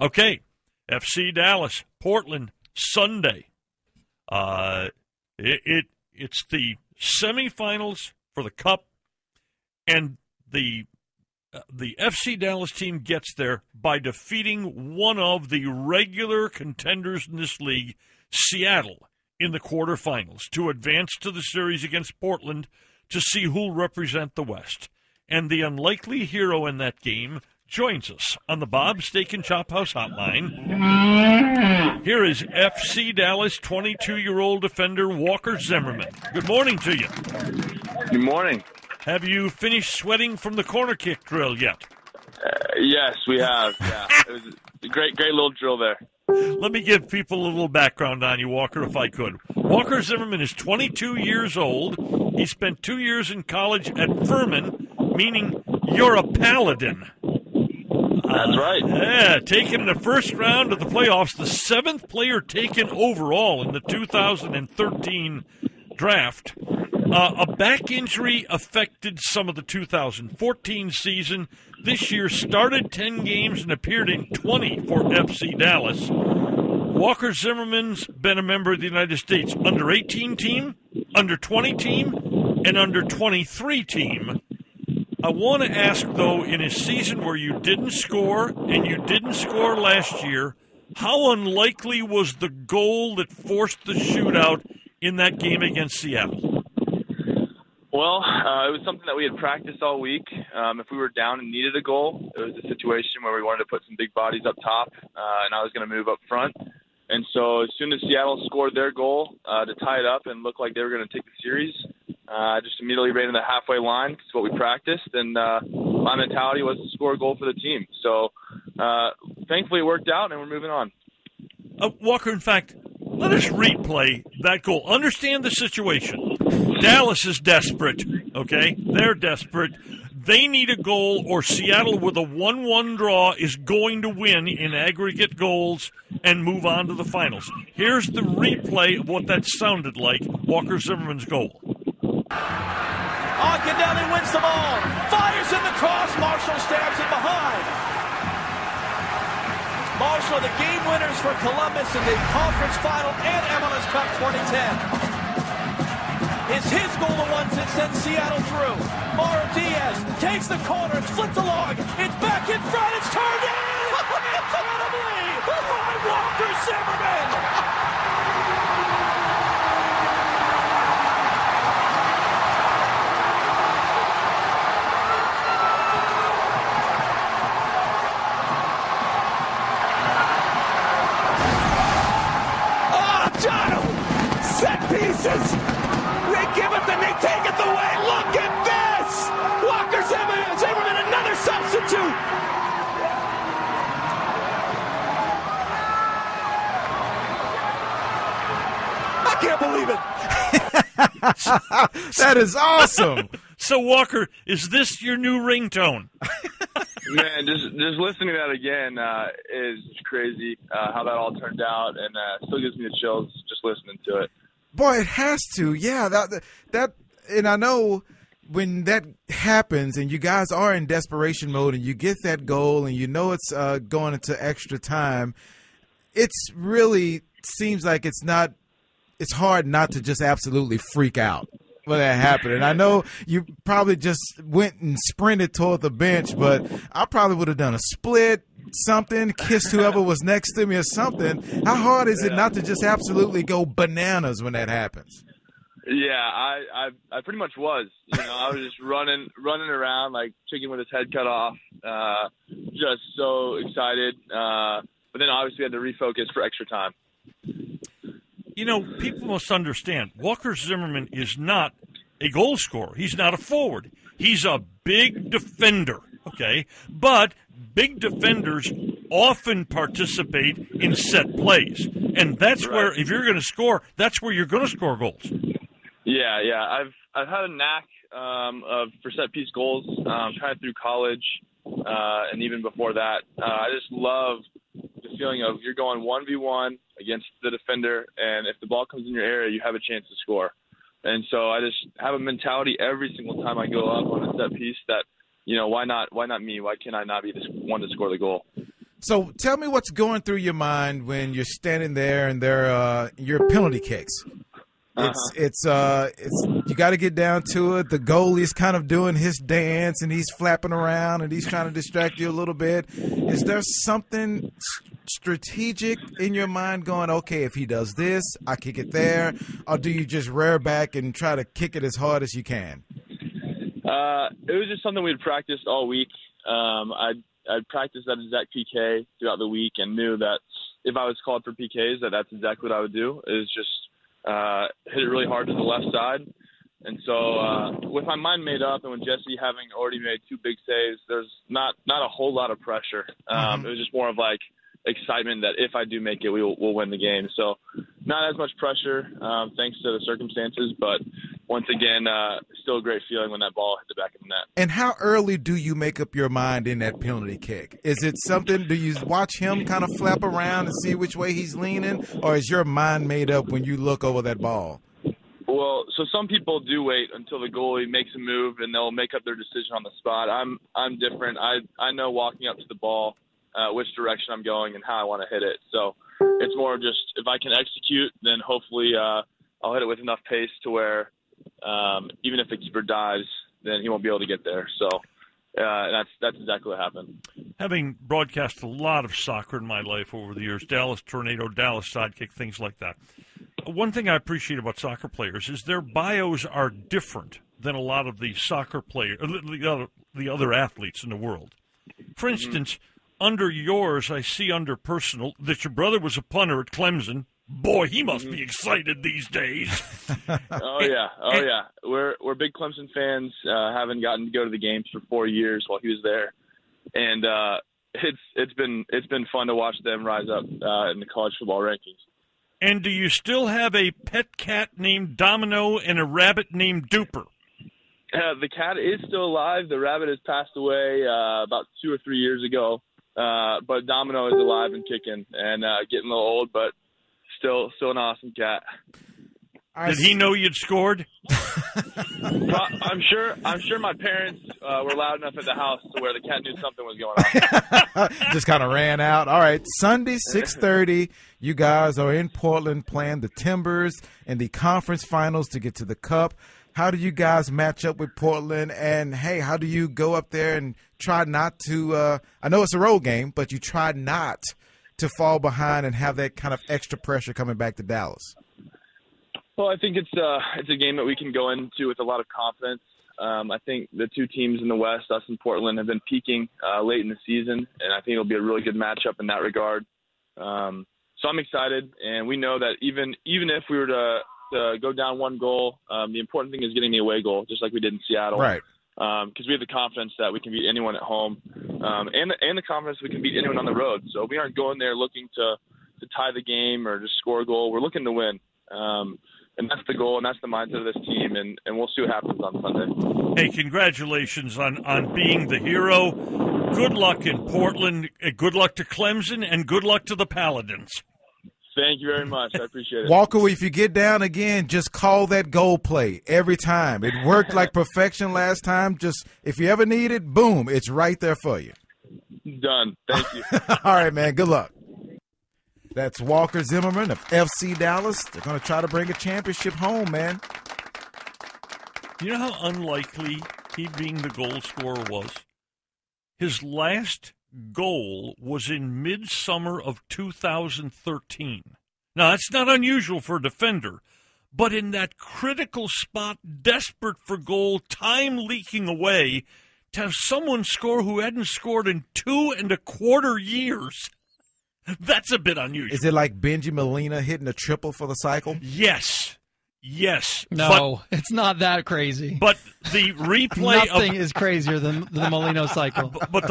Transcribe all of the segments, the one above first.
Okay, FC Dallas, Portland, Sunday. It's the semifinals for the Cup, and the FC Dallas team gets there by defeating one of the regular contenders in this league, Seattle, in the quarterfinals to advance to the series against Portland to see who'll represent the West. And the unlikely hero in that game joins us on the Bob Steak and Chop House hotline. Here is FC Dallas 22-year-old defender Walker Zimmerman. Good morning to you. Good morning. Have you finished sweating from the corner kick drill yet? Yes, we have. Yeah, it was a great little drill there. Let me give people a little background on you, Walker, if I could. Walker Zimmerman is 22 years old. He spent 2 years in college at Furman, meaning you're a paladin. That's right. Yeah, taken in the first round of the playoffs, the seventh player taken overall in the 2013 draft. A back injury affected some of the 2014 season. This year started 10 games and appeared in 20 for FC Dallas. Walker Zimmerman's been a member of the United States under-18 team, under-20 team, and under-23 team. I want to ask, though, in a season where you didn't score and you didn't score last year, how unlikely was the goal that forced the shootout in that game against Seattle? Well, it was something that we had practiced all week. If we were down and needed a goal, it was a situation where we wanted to put some big bodies up top, and I was going to move up front. And so as soon as Seattle scored their goal to tie it up and look like they were going to take the series, I just immediately ran to the halfway line. It's what we practiced, and my mentality was to score a goal for the team. So thankfully it worked out, and we're moving on. Walker, in fact, let us replay that goal. Understand the situation. Dallas is desperate, okay? They're desperate. They need a goal, or Seattle with a 1-1 draw is going to win in aggregate goals and move on to the finals. Here's the replay of what that sounded like, Walker Zimmerman's goal. Akinelli wins the ball, fires in the cross, Marshall stabs it behind. Marshall, the game winners for Columbus in the conference final and MLS Cup 2010. It's his goal the ones that sent Seattle through. Mauro Diaz takes the corner, it's flipped along, it's back in front, it's turned in! Incredibly by Walker Zimmerman! Set pieces! They give it, then they take it away! Look at this! Walker Zimmerman, another substitute! I can't believe it! That is awesome! So, Walker, is this your new ringtone? Man, just listening to that again is crazy how that all turned out, and still gives me the chills just listening to it. Boy, it has to. Yeah, that, and I know when that happens and you guys are in desperation mode and you get that goal and you know it's going into extra time, it's really seems like it's hard not to just absolutely freak out when that happened. And I know you probably just went and sprinted toward the bench, but I probably would have done a split, something, kissed whoever was next to me or something. How hard is it not to just absolutely go bananas when that happens? Yeah, I pretty much was. You know, I was just running around like chicken with his head cut off, just so excited. But then obviously we had to refocus for extra time. You know, people must understand, Walker Zimmerman is not a goal scorer. He's not a forward. He's a big defender, okay? But big defenders often participate in set plays. And that's where, if you're going to score, that's where you're going to score goals. Yeah. I've had a knack for set-piece goals kind of through college and even before that. I just love the feeling of you're going 1v1 against the defender, and if the ball comes in your area, you have a chance to score. And so I just have a mentality every single time I go up on a set piece that, you know, why not me? Why can't I not be the one to score the goal? So tell me what's going through your mind when you're standing there and they're your penalty kicks. It's you got to get down to it. The goalie's kind of doing his dance and he's flapping around and he's trying to distract you a little bit. Is there something strategic in your mind going, okay, if he does this, I kick it there, or do you just rear back and try to kick it as hard as you can? It was just something we'd practiced all week. I'd practiced that exact PK throughout the week and knew that if I was called for PKs, that's exactly what I would do, is just hit it really hard to the left side. And so with my mind made up and with Jesse having already made 2 big saves, there's not a whole lot of pressure. It was just more of like excitement that if I do make it, we'll win the game. So not as much pressure thanks to the circumstances, but once again, still a great feeling when that ball hit the back of the net. And how early do you make up your mind in that penalty kick? Is it something, do you watch him kind of flap around and see which way he's leaning, or is your mind made up when you look over that ball? Well, so some people do wait until the goalie makes a move and they'll make up their decision on the spot. I'm different. I know walking up to the ball which direction I'm going and how I want to hit it. So it's more just if I can execute, then hopefully I'll hit it with enough pace to where even if the keeper dives, then he won't be able to get there. So that's exactly what happened. Having broadcast a lot of soccer in my life over the years, Dallas Tornado, Dallas Sidekick, things like that, one thing I appreciate about soccer players is their bios are different than a lot of the soccer players, the other athletes in the world. For instance, under yours, I see under personal that your brother was a punter at Clemson. Boy, he must be excited these days. Oh yeah. We're big Clemson fans. Haven't gotten to go to the games for 4 years while he was there, and it's been fun to watch them rise up in the college football rankings. And do you still have a pet cat named Domino and a rabbit named Duper? The cat is still alive. The rabbit has passed away about 2 or 3 years ago, but Domino is alive and kicking and getting a little old, but still an awesome cat. Did he know you'd scored? I'm sure my parents were loud enough at the house to where the cat knew something was going on. Just kind of ran out. All right, Sunday, 6:30, you guys are in Portland playing the Timbers in the conference finals to get to the Cup. How do you guys match up with Portland? And, hey, how do you go up there and try not to I know it's a road game, but you try not to fall behind and have that kind of extra pressure coming back to Dallas? Well, I think it's a game that we can go into with a lot of confidence. I think the 2 teams in the West, us and Portland, have been peaking late in the season, and I think it'll be a really good matchup in that regard. So I'm excited, and we know that even if we were to go down 1 goal, the important thing is getting the away goal, just like we did in Seattle. Right. Because we have the confidence that we can beat anyone at home, and the confidence we can beat anyone on the road. So we aren't going there looking to tie the game or just score a goal. We're looking to win. And that's the goal, and that's the mindset of this team, and we'll see what happens on Sunday. Hey, congratulations on being the hero. Good luck in Portland, good luck to Clemson, and good luck to the Paladins. Thank you very much. I appreciate it. Walker, if you get down again, just call that goal play every time. It worked like perfection last time. Just if you ever need it, boom, it's right there for you. Done. Thank you. All right, man. Good luck. That's Walker Zimmerman of FC Dallas. They're going to try to bring a championship home, man. You know how unlikely he being the goal scorer was? His last goal was in midsummer of 2013. Now, that's not unusual for a defender, but in that critical spot, desperate for goal, time leaking away, to have someone score who hadn't scored in 2.25 years, that's a bit unusual. Is it like Benji Molina hitting a triple for the cycle? Yes. No, it's not that crazy. But the replay Nothing is crazier than the Molino cycle. But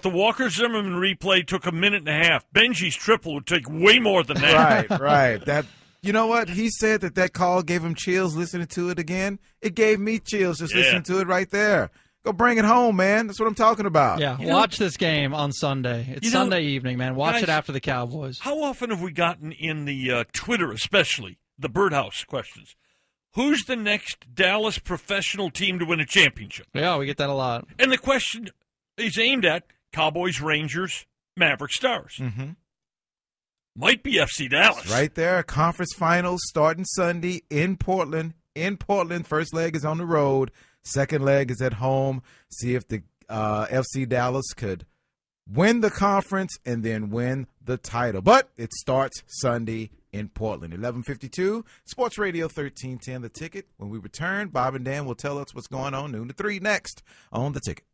the Walker Zimmerman replay took a minute and a half. Benji's triple would take way more than that. Right. That, you know what? He said that call gave him chills listening to it again. It gave me chills just listening to it right there. Go bring it home, man. That's what I'm talking about. Yeah, watch this game on Sunday. It's Sunday evening, man. Watch it after the Cowboys. How often have we gotten in the Twitter, especially, the Birdhouse questions? Who's the next Dallas professional team to win a championship? Yeah, we get that a lot. And the question is aimed at Cowboys, Rangers, Maverick Stars. Mm-hmm. Might be FC Dallas. It's right there. Conference finals starting Sunday in Portland. First leg is on the road. Second leg is at home. See if the FC Dallas could win the conference and then win the title. But it starts Sunday in Portland. 11:52, Sports Radio 1310, The Ticket. When we return, Bob and Dan will tell us what's going on noon to 3 next on The Ticket.